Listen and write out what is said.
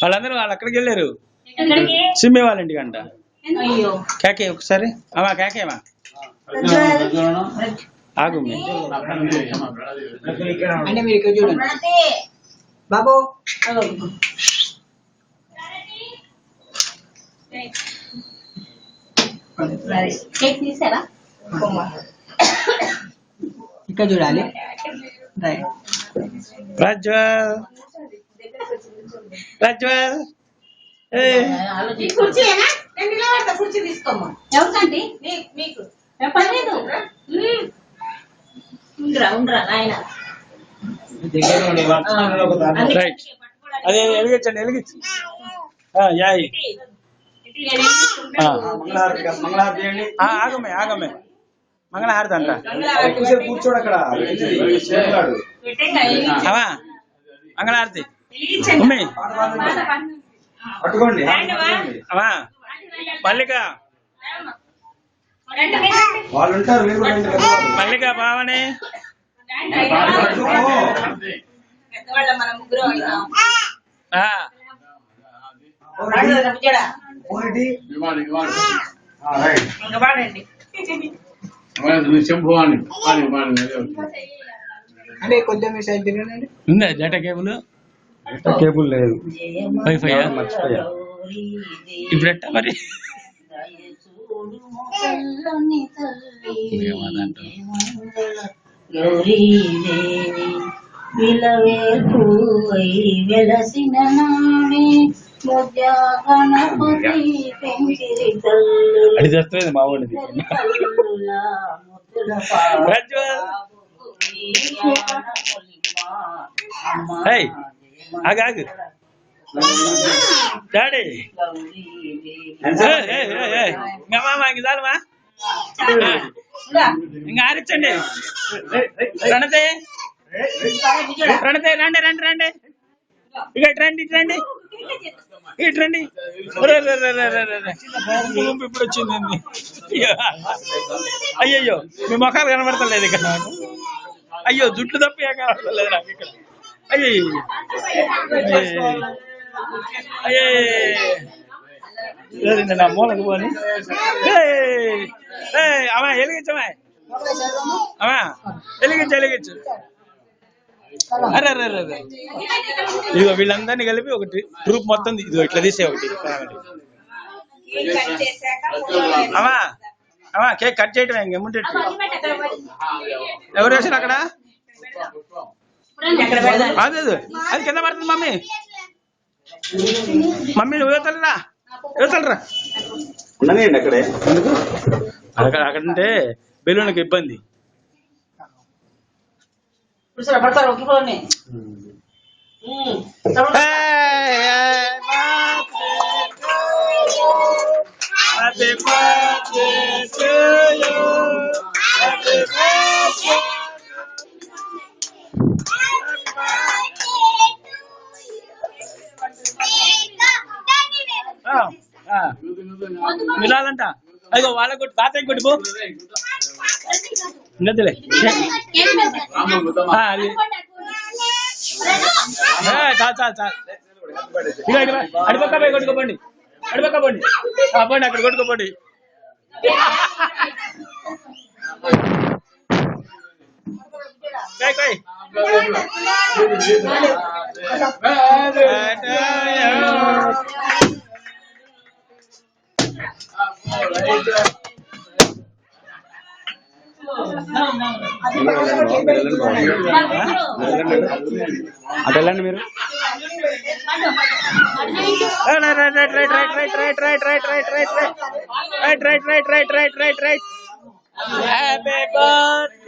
వాళ్ళందరూ వాళ్ళు అక్కడికి వెళ్ళారు సిమ్మే వాళ్ళ ఇంటికంట. కేకే ఒకసారి అమ్మా కేకేమా ఆగు అంటే మీరు ఇక్కడ చూడండి బాబు. ఇక్కడ చూడాలి. ప్రజ్వల్ ప్రజ్వల్ కుర్చీ తీసుకోమ్మా. ఎవరికండి? మీకు పర్లేదు. అదే వెలిగించండి వెలిగించి యాయ్ ఆగమే ఆగమే మంగళహారతి అంట. కూర్చోడు అక్కడ అవా మంగళహారతి మమ్మీ పట్టుకోండి. అవా మల్లిక వాళ్ళు ఉంటారు మీరు మల్లిక బావనే అంటే కొంచెం మీ సైడ్ తిరగండి. ఉందా డేటా కేబుల్? కేబుల్ లేదు, వైఫై మర్చిపోయా. ఇప్పుడు ఎట్టా మరి వెలసిన నాడే అది చేస్తుంది మా ఊడిది. ఆగు ఆగు డాడీ ఇంకా చాలమా ఇంకా ఆరించండి. ప్రణతే ప్రణతే రండి రండి రండి ఇక రండి ఇటు రండి ఇటు రండి. ఇప్పుడు వచ్చిందండి. అయ్యయ్యో మీ మొఖాలు కనబడతలేదు ఇక్కడ నాకు. అయ్యో జుట్లు తప్ప ఏం కనబడతలేదు నాకు ఇక్కడ. అయ్యో అయ్యే నా మూలకు పోని అమ్మా వెలిగించమ్మా అమ్మా వెలిగించు వెలిగించు. అరే అరే అరే ఇదిగో వీళ్ళందరినీ కలిపి ఒకటి ట్రూప్ మొత్తం ఇదిగో ఇట్లా తీసే ఒకటి. అమ్మా అమ్మా కేక్ కట్ చేయటం ఇంకేముంటే ఎవరు వేసారు అక్కడ? అదే అది కింద పడుతుంది మమ్మీ. మమ్మీ నువ్వు యువతలరా యువతలరా ఉండనియండి అక్కడే. అక్కడ అక్కడంటే బెలూన్కి ఇబ్బంది. వినాలంట అదిగో వాళ్ళ కొట్టు తాతయ్య కొట్టు పో. గదిలే చాలు చాలు చాలు. ఇక అడిపక్క పోయి కొట్టుకోపోండి అడిపక్క పోండి పోండి అక్కడ కొట్టుకోపోండి. అదెళ్ళండి మీరు. Right right right right right right right right right right right right right. Happy birthday